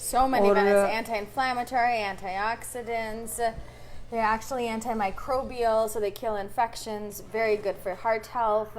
So many benefits: anti-inflammatory, antioxidants. They're actually antimicrobial, so they kill infections. Very good for heart health.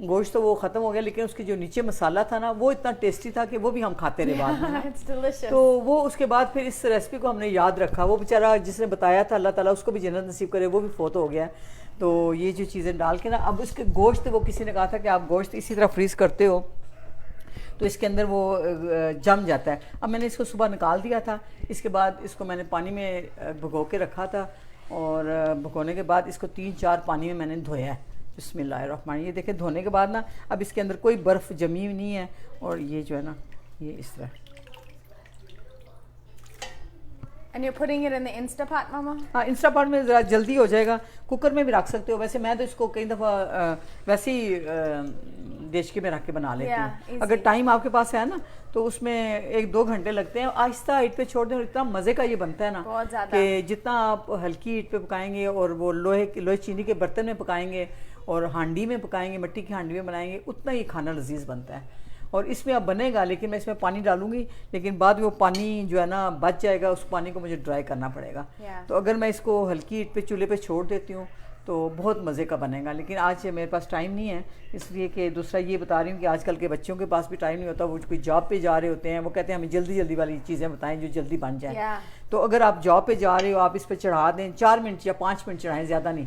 گوشت تو وہ ختم ہو گیا, لیکن اس کے جو نیچے مسالہ تھا نا وہ اتنا ٹیسٹی تھا کہ وہ بھی ہم کھاتے رہے بعد میں. It's delicious. تو وہ اس کے بعد پھر اس ریسیپی کو ہم نے یاد رکھا. وہ بیچارہ جس نے بتایا تھا اللہ تعالیٰ اس کو بھی جنت نصیب کرے, وہ بھی فوت ہو گیا. تو یہ جو چیزیں ڈال کے نا, اب اس کے گوشت, وہ کسی نے کہا تھا کہ آپ گوشت اسی طرح فریز کرتے ہو تو اس کے اندر وہ جم جاتا ہے. اب میں نے اس کو صبح نکال دیا تھا, اس کے بعد اس کو میں نے پانی میں بھگو کے رکھا تھا, اور بھگونے کے بعد اس کو 3-4 پانی میں نے دھویا ہے. بسم اللہ الرحمن. یہ دیکھیں دھونے کے بعد نا اب اس کے اندر کوئی برف جمی نہیں ہے, اور یہ جو ہے نا یہ اس طرح. And you're putting it in the Instapot, Mama? ہاں انسٹا پاٹ میں ذرا جلدی ہو جائے گا, کوکر میں بھی رکھ سکتے ہو. ویسے میں تو اس کو کئی دفعہ ویسے ہی دیشکے میں رکھ کے بنا لیتی ہوں. اگر ٹائم آپ کے پاس ہے نا تو اس میں 1-2 گھنٹے لگتے ہیں. آہستہ ہیٹ پہ چھوڑ دیں, اور اتنا مزے کا یہ بنتا ہے نا کہ جتنا آپ ہلکی ہیٹ پہ پکائیں گے اور وہ لوہے چینی کے برتن میں پکائیں گے اور ہانڈی میں پکائیں گے, مٹی کی ہانڈی میں بنائیں گے, اتنا یہ کھانا لذیذ بنتا ہے. اور اس میں اب بنے گا, لیکن میں اس میں پانی ڈالوں گی, لیکن بعد میں وہ پانی جو ہے نا بچ جائے گا, اس پانی کو مجھے ڈرائی کرنا پڑے گا. تو اگر میں اس کو ہلکی ہیٹ پہ چولہے پہ چھوڑ دیتی ہوں تو بہت مزے کا بنے گا. لیکن آج میرے پاس ٹائم نہیں ہے, اس لیے کہ دوسرا یہ بتا رہی ہوں کہ آج کل کے بچوں کے پاس بھی ٹائم نہیں ہوتا. وہ کوئی جاب پہ جا رہے ہوتے ہیں, وہ کہتے ہیں ہمیں جلدی جلدی والی چیزیں بتائیں جو جلدی بن جائیں. تو اگر آپ جاب پہ جا رہے ہو, آپ اس پہ چڑھا دیں, 4 منٹ یا 5 منٹ چڑھائیں, زیادہ نہیں,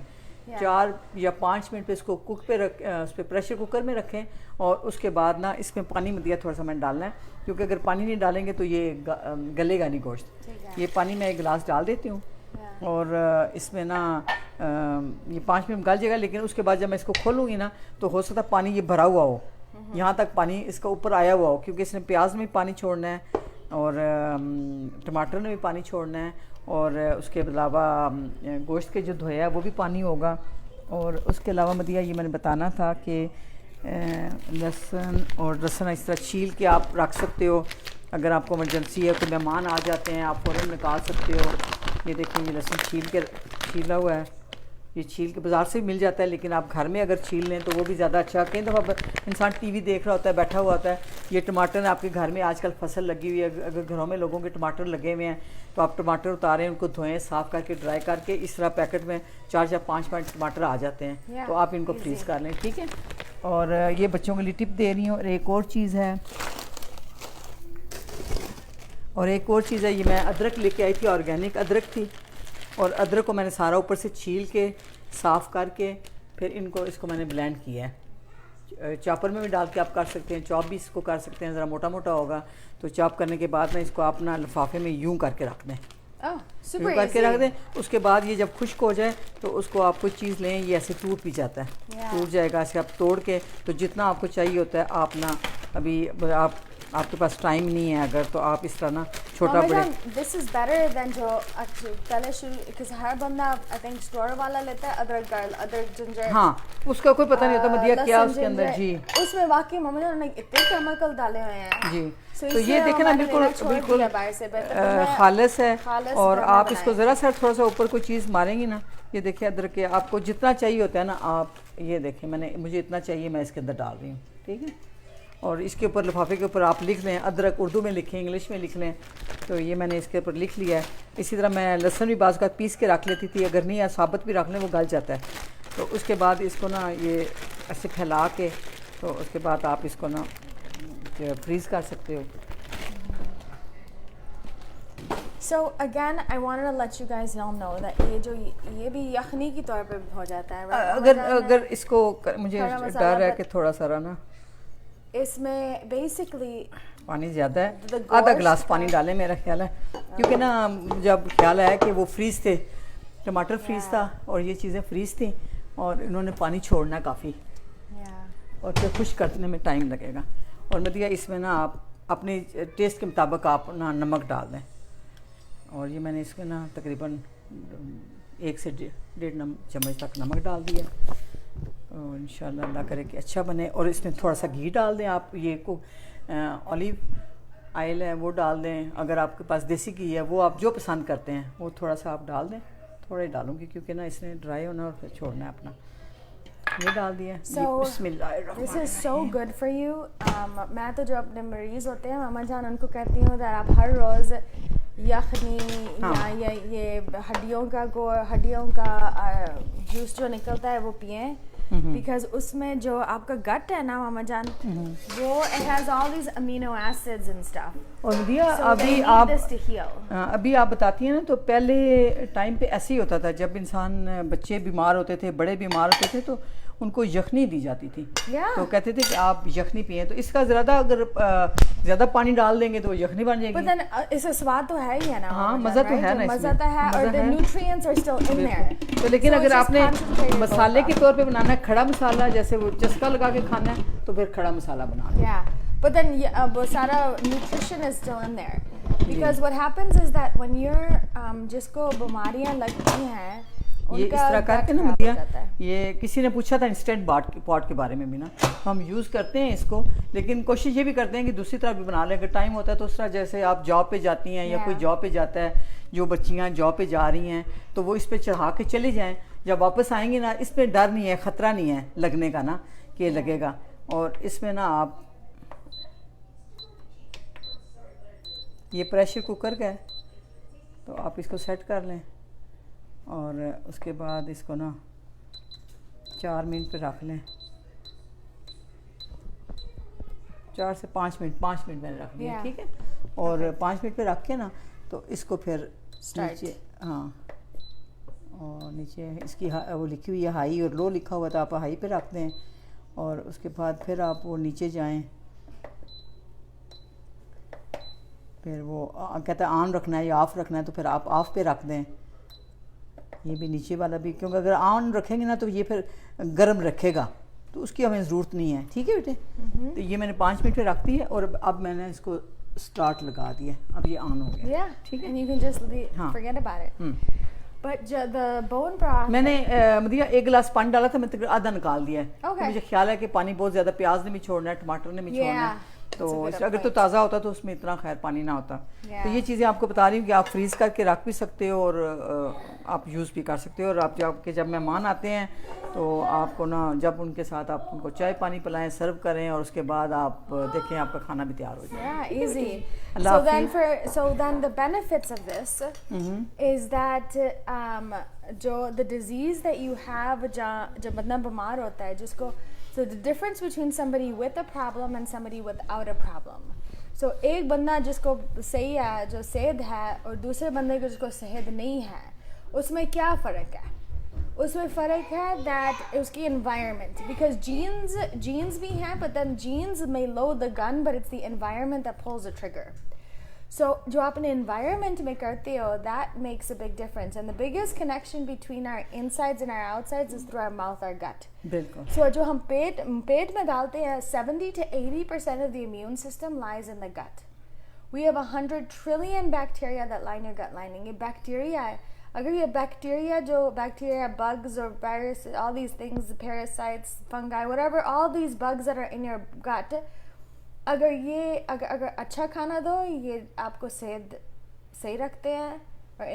4 یا 5 منٹ پہ اس کو کوک پہ اس پہ پریشر کوکر میں رکھیں. اور اس کے بعد نا اس میں پانی مدیا تھوڑا سا میں ڈالنا ہے, کیونکہ اگر پانی نہیں ڈالیں گے تو یہ گلے گا نہیں گوشت. یہ پانی میں 1 گلاس ڈال دیتی ہوں, اور اس میں نا یہ 5 منٹ گل جائے گا. لیکن اس کے بعد جب میں اس کو کھولوں گی نا تو ہو سکتا ہے پانی یہ بھرا ہوا ہو, یہاں تک پانی اس کا اوپر آیا ہوا ہو, کیونکہ اس نے پیاز میں بھی پانی چھوڑنا ہے اور ٹماٹر میں بھی پانی چھوڑنا ہے, اور اس کے علاوہ گوشت کے جو دھویا ہے وہ بھی پانی ہوگا. اور اس کے علاوہ مدیہ یہ میں نے بتانا تھا کہ لہسن اس طرح چھیل کے آپ رکھ سکتے ہو. اگر آپ کو ایمرجنسی ہے, کوئی مہمان آ جاتے ہیں, آپ فوراً نکال سکتے ہو. یہ دیکھیں یہ لہسن چھیلا ہوا ہے, یہ چھیل کے بازار سے بھی مل جاتا ہے, لیکن آپ گھر میں اگر چھیل لیں تو وہ بھی زیادہ اچھا. کئی دفعہ انسان ٹی وی دیکھ رہا ہوتا ہے, بیٹھا ہوا ہوتا ہے. یہ ٹماٹر آپ کے گھر میں آج کل فصل لگی ہوئی ہے, اگر گھروں میں لوگوں کے ٹماٹر لگے ہوئے ہیں تو آپ ٹماٹر اتاریں, ان کو دھوئیں, صاف کر کے ڈرائی کر کے, اس طرح پیکٹ میں 4 یا 5 ٹماٹر آ جاتے ہیں, تو آپ ان کو فریز کر لیں. ٹھیک ہے. اور یہ بچوں کے لیے ٹپ دے رہی ہوں. اور ایک اور چیز ہے, یہ میں ادرک لے کے آئی تھی, آرگینک ادرک تھی, اور ادرک کو میں نے سارا اوپر سے چھیل کے صاف کر کے پھر اس کو میں نے بلینڈ کیا ہے. چاپر میں بھی ڈال کے آپ کر سکتے ہیں, چاپ بھی اس کو کر سکتے ہیں, ذرا موٹا موٹا ہوگا تو چاپ کرنے کے بعد میں اس کو اپنا لفافے میں یوں کر کے رکھ دیں, یوں کر کے رکھ دیں. اس کے بعد یہ جب خشک ہو جائے تو اس کو آپ کوئی چیز لیں, یہ ایسے ٹوٹ بھی جاتا ہے, ٹوٹ جائے گا. ایسے آپ توڑ کے, تو جتنا آپ کو چاہیے ہوتا ہے آپ نا, ابھی آپ کے پاس ٹائم نہیں ہے اگر, تو آپ اس طرح نا چھوٹا بڑے. دس از بیٹر دین جو پہلے شروع, ہر بندہ آئی تھنک اسٹور والا لیتا ہے ادرک جنجر. ہاں اس کا کوئی پتہ نہیں ہوتا مدیہ کیا اس کے اندر. جی اس میں واقعی مما جان نے اتنے کیمیکل ڈالے ہوئے ہیں. جی تو یہ دیکھیں نا بالکل خالص ہے. اور آپ اس کو ذرا سا تھوڑا سا اوپر کوئی چیز ماریں گی نا, یہ دیکھیں ادرک کے آپ کو جتنا چاہیے ہوتا ہے نا, آپ یہ دیکھیں مجھے اتنا چاہیے, میں اس کے اندر ڈال رہی ہوں. ٹھیک ہے. اور اس کے اوپر لفافے کے اوپر آپ لکھ لیں, ادرک اردو میں لکھیں, انگلش میں لکھ لیں. تو یہ میں نے اس کے اوپر لکھ لیا ہے. اسی طرح میں لہسن بھی بعض کا پیس کے رکھ لیتی تھی, اگر نہیں ہے ثابت بھی رکھ لیں, وہ گل جاتا ہے. تو اس کے بعد اس کو نا یہ ایسے پھیلا کے, تو اس کے بعد آپ اس کو نا فریز کر سکتے ہو. So again, I wanted to let you guys all know that یہ بھی یخنی کی طور پہ ہو جاتا ہے. اگر اس کو مجھے ڈر ہے کہ تھوڑا سا نا اس میں بیسکلی پانی زیادہ ہے, آدھا گلاس پانی ڈالیں میرا خیال ہے, کیونکہ نا جب خیال آیا کہ وہ فریز تھے, ٹماٹر فریز تھا اور یہ چیزیں فریز تھیں, اور انہوں نے پانی چھوڑنا کافی, اور پھر خشک کرنے میں ٹائم لگے گا. اور مدیہ اس میں نا آپ اپنے ٹیسٹ کے مطابق آپ نا نمک ڈال دیں. اور یہ میں نے اس میں نا تقریباً 1 سے 1.5 چمچ تک نمک ڈال دیا, اور انشاءاللہ اللہ کرے کہ اچھا بنے. اور اس میں تھوڑا سا گھی ڈال دیں آپ, یہ کو اولیو آئل ہے وہ ڈال دیں, اگر آپ کے پاس دیسی گھی ہے وہ آپ جو پسند کرتے ہیں وہ تھوڑا سا آپ ڈال دیں. تھوڑا ہی ڈالوں گی کیونکہ نا اس نے ڈرائی ہونا اور پھر چھوڑنا ہے اپنا. یہ ڈال دیا. بسم اللہ الرحمن الرحیم. This is so good for you. میں تو جو اپنے مریض ہوتے ہیں ماما جان ان کو کہتی ہوں کہ آپ ہر روز یخنی یا یہ ہڈیوں کا جوس جو نکلتا ہے وہ پئیں, because اس میں جو آپ کا گٹ ہے نا ماما جان وہ it has all these amino acids and stuff. اور مدیا So they ابھی need this to heal. ابھی آپ بتاتی ہیں نا تو پہلے ٹائم پہ ایسے ہی ہوتا تھا جب انسان بچے بیمار ہوتے تھے بڑے بیمار ہوتے تھے تو ان کو یخنی دی جاتی تھی تو کہتے تھے کہ آپ یخنی پئیں تو اس کا اگر زیادہ پانی ڈال دیں گے تو یخنی بن جائے گی. اس کا سواد تو ہے ہی ہے نا. ہاں مزہ تو ہے نا اس میں, مزہ تو ہے اور the nutrients are still in there. تو لیکن اگر آپ نے مسالے کے طور پہ بنانا ہے کھڑا مسالہ جیسے وہ چسکا لگا کے کھانا ہے تو پھر کھڑا مسالہ بنا. Yeah, but then وہ سارا nutrition is still in there because what happens is that when you're جس کو بیماریاں لگتی ہیں یہ اس طرح کر کے نا مدیا یہ کسی نے پوچھا تھا انسٹنٹ پاٹ کے بارے میں بھی نا ہم یوز کرتے ہیں اس کو لیکن کوشش یہ بھی کرتے ہیں کہ دوسری طرح بھی بنا لیں. اگر ٹائم ہوتا ہے تو اس طرح جیسے آپ جاب پہ جاتی ہیں یا کوئی جاب پہ جاتا ہے جو بچیاں جاب پہ جا رہی ہیں تو وہ اس پہ چڑھا کے چلے جائیں جب واپس آئیں گی نا اس پہ ڈر نہیں ہے خطرہ نہیں ہے لگنے کا نا کہ لگے گا. اور اس میں نا آپ یہ پریشر کوکر کا ہے تو آپ اس کو سیٹ کر لیں اور اس کے بعد اس کو نا 4 منٹ پہ رکھ لیں 4 سے 5 منٹ میں نے رکھ لیا ٹھیک ہے. اور 5 منٹ پہ رکھ کے نا تو اس کو پھر نیچے ہاں اور نیچے اس کی وہ لکھی ہوئی ہے ہائی اور لو لکھا ہوا تھا آپ ہائی پہ رکھ دیں اور اس کے بعد پھر آپ وہ نیچے جائیں پھر وہ کہتا ہے آن رکھنا ہے یا آف رکھنا ہے تو پھر آپ آف پہ رکھ دیں. یہ بھی نیچے والا بھی کیونکہ اگر آن رکھیں گے نا تو یہ پھر گرم رکھے گا تو اس کی ہمیں ضرورت نہیں ہے ٹھیک ہے بیٹے. تو یہ میں نے 5 منٹ پہ رکھ دی ہے اور اب میں نے اس کو سٹارٹ لگا دیا اب یہ آن ہو گیا ٹھیک ہے. But the bone broth میں نے مدیا 1 گلاس پانی ڈالا تھا میں تقریباً آدھا نکال دیا ہے. مجھے خیال ہے کہ پانی بہت زیادہ پیاز نے بھی چھوڑنا ہے ٹماٹر نے بھی چھوڑنا ہے تو اگر تو تازہ ہوتا تو اس میں اتنا خیر پانی نہ ہوتا. تو یہ چیزیں آپ کو بتا رہی ہوں کہ آپ فریز کر کے رکھ بھی سکتے ہو اور آپ یوز بھی کر سکتے ہو. اور آپ جب مہمان آتے ہیں تو آپ کو نا جب ان کے ساتھ آپ ان کو چائے پانی پلائیں سرو کریں اور اس کے بعد آپ دیکھیں آپ کا کھانا بھی تیار ہو جائے. easy. So then the benefits of this is that جو the disease that you have جب بندہ بیمار ہوتا ہے جس کو so the difference between somebody with a problem and somebody without a problem. So ایک بندہ جس کو صحیح ہے جو صحت ہے اور دوسرے بندے کو جس کو صحت نہیں ہے اس میں کیا فرق ہے؟ اس میں فرق ہے that اس کی environment because genes بھی ہیں but then genes may load the gun but it's the environment that pulls the trigger. So جو آپ نے environment میں کرتے ہو that makes a big difference and the biggest connection between our insides and our outsides is through our mouth, our gut. بالکل. So جو ہم پیٹ میں ڈالتے ہیں 70 to 80% of the immune system lies in the gut. We have 100 trillion bacteria that line your gut lining. یہ bacteria ہے. اگر یہ bacteria جو bacteria, bugs or viruses, all these things, parasites, fungi, whatever, all these bugs that are in your gut اگر اچھا کھانا دو یہ آپ کو صحت صحیح رکھتے ہیں اور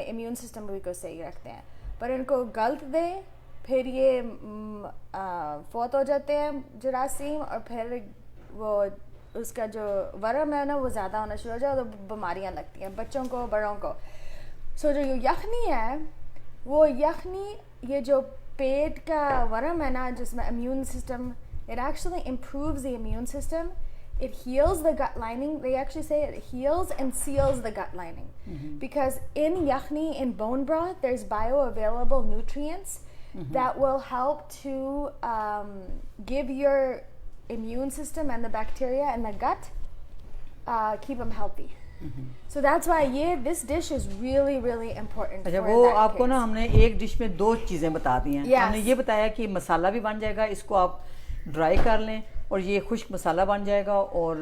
امیون سسٹم بھی کو صحیح رکھتے ہیں. پر ان کو غلط دیں پھر یہ فوت ہو جاتے ہیں جراثیم اور پھر وہ اس کا جو ورم ہے نا وہ زیادہ ہونا شروع ہو جائے تو بیماریاں لگتی ہیں بچوں کو بڑوں کو. سو جو یخنی ہے وہ یخنی یہ جو پیٹ کا ورم ہے نا جس میں immune system it actually improves the immune system. It heals the gut lining. They actually say it heals and seals the gut lining. Because in yakhni, in bone broth, there's bioavailable nutrients that will help to give your immune system and the bacteria in the gut, keep them healthy. So that's why this dish is really, really important. اچھا وہ آپ کو نا ہم نے ایک dish میں 2 چیزیں بتا دی ہیں. ہم نے یہ بتایا کہ مسالہ بھی بن جائے گا اس کو آپ ڈرائی کر لیں اور یہ خشک مسالہ بن جائے گا اور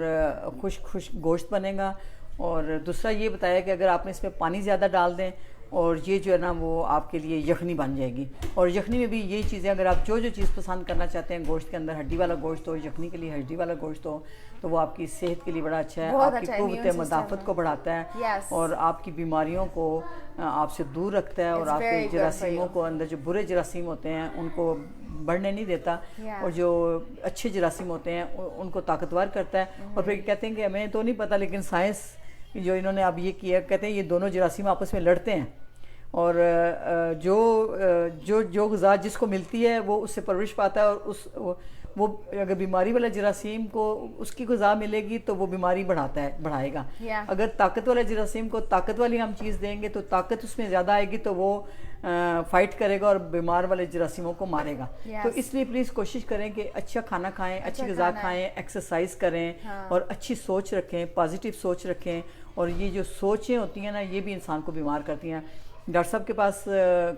خشک گوشت بنے گا. اور دوسرا یہ بتایا کہ اگر آپ نے اس میں پانی زیادہ ڈال دیں اور یہ جو ہے نا وہ آپ کے لیے یخنی بن جائے گی. اور یخنی میں بھی یہ چیزیں اگر آپ جو چیز پسند کرنا چاہتے ہیں گوشت کے اندر ہڈی والا گوشت ہو یخنی کے لیے ہڈی والا گوشت ہو تو وہ آپ کی صحت کے لیے بڑا اچھا ہے. آپ کی قوت مدافعت کو بڑھاتا ہے اور آپ کی بیماریوں کو آپ سے دور رکھتا ہے اور آپ کے جراثیموں کو اندر جو برے جراثیم ہوتے ہیں ان کو بڑھنے نہیں دیتا اور جو اچھے جراثیم ہوتے ہیں ان کو طاقتور کرتا ہے. اور پھر کہتے ہیں کہ ہمیں تو نہیں پتہ لیکن سائنس جو انہوں نے اب یہ کیا کہتے ہیں یہ دونوں جراثیم آپس میں لڑتے ہیں اور جو غذا جس کو ملتی ہے وہ اس سے پرورش پاتا ہے، اور وہ اگر بیماری والا جراثیم کو اس کی غذا ملے گی تو وہ بیماری بڑھائے گا. اگر طاقت والا جراثیم کو طاقت والی ہم چیز دیں گے تو طاقت اس میں زیادہ آئے گی تو وہ فائٹ کرے گا اور بیمار والے جراثیموں کو مارے گا. تو اس لیے پلیز کوشش کریں کہ اچھا کھانا کھائیں، اچھی غذا کھائیں، ایکسرسائز کریں اور اچھی سوچ رکھیں، پازیٹیو سوچ رکھیں. اور یہ جو سوچیں ہوتی ہیں نا یہ بھی انسان کو بیمار کرتی ہیں. ڈاکٹر صاحب کے پاس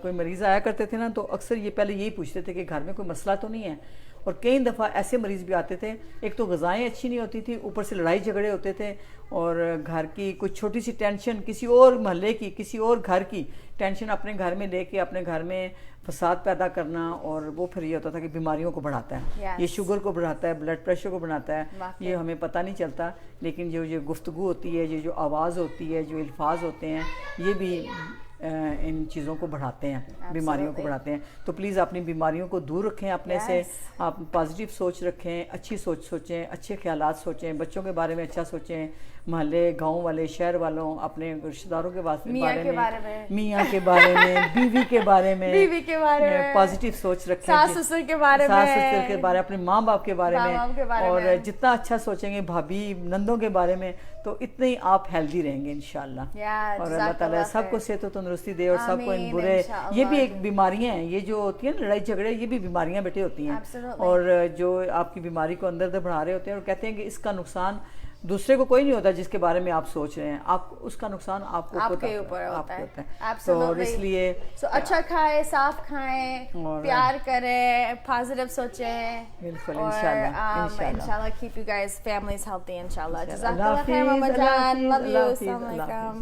کوئی مریض آیا کرتے تھے نا تو اکثر یہ پہلے یہی پوچھتے تھے کہ گھر میں کوئی مسئلہ تو نہیں ہے. اور کئی دفعہ ایسے مریض بھی آتے تھے، ایک تو غذائیں اچھی نہیں ہوتی تھی، اوپر سے لڑائی جھگڑے ہوتے تھے، اور گھر کی کوئی چھوٹی سی ٹینشن، کسی اور محلے کی، کسی اور گھر کی ٹینشن اپنے گھر میں لے کے اپنے گھر میں فساد پیدا کرنا، اور وہ پھر یہ ہوتا تھا کہ بیماریوں کو بڑھاتا ہے. یہ شوگر کو بڑھاتا ہے، بلڈ پریشر کو بڑھاتا ہے. یہ ہمیں پتہ نہیں چلتا، لیکن جو گفتگو ہوتی ہے، جو آواز ہوتی ہے، جو الفاظ ہوتے ہیں، یہ بھی ان چیزوں کو بڑھاتے ہیں، بیماریوں کو بڑھاتے ہیں. تو پلیز اپنی بیماریوں کو دور رکھیں اپنے سے. آپ پازیٹیو سوچ رکھیں، اچھی سوچ سوچیں، اچھے خیالات سوچیں، بچوں کے بارے میں اچھا سوچیں، محلے گاؤں والے شہر والوں، اپنے رشتہ داروں کے بارے میں، میاں کے بارے میں، بیوی کے بارے میں پازیٹیو سوچ رکھیں، ساس سسر کے بارے میں، اپنے ماں باپ کے بارے میں. اور جتنا اچھا سوچیں گے بھابھی نندوں کے بارے میں تو اتنے ہی آپ ہیلدی رہیں گے انشاءاللہ. اور اللہ تعالیٰ سب کو صحت و تندرستی دے، اور سب کو ان برے، یہ بھی ایک بیماریاں ہیں، یہ جو ہوتی ہیں لڑائی جھگڑے، یہ بھی بیماریاں بیٹے ہوتی ہیں. اور جو آپ کی بیماری کو اندر بڑھا رہے ہوتے ہیں اور کہتے ہیں کہ اس کا نقصان دوسرے کو کوئی نہیں ہوتا جس کے بارے میں آپ سوچ رہے ہیں، آپ اس کا نقصان آپ کے اوپر ہوتا ہے. تو اس لیے اچھا کھائیں، صاف کھائیں، پیار کریں، پازیٹیو سوچیں. بالکل انشاءاللہ keep you guys families healthy انشاءاللہ. جزاک اللہ خیر ماما جان. love you. السلام علیکم.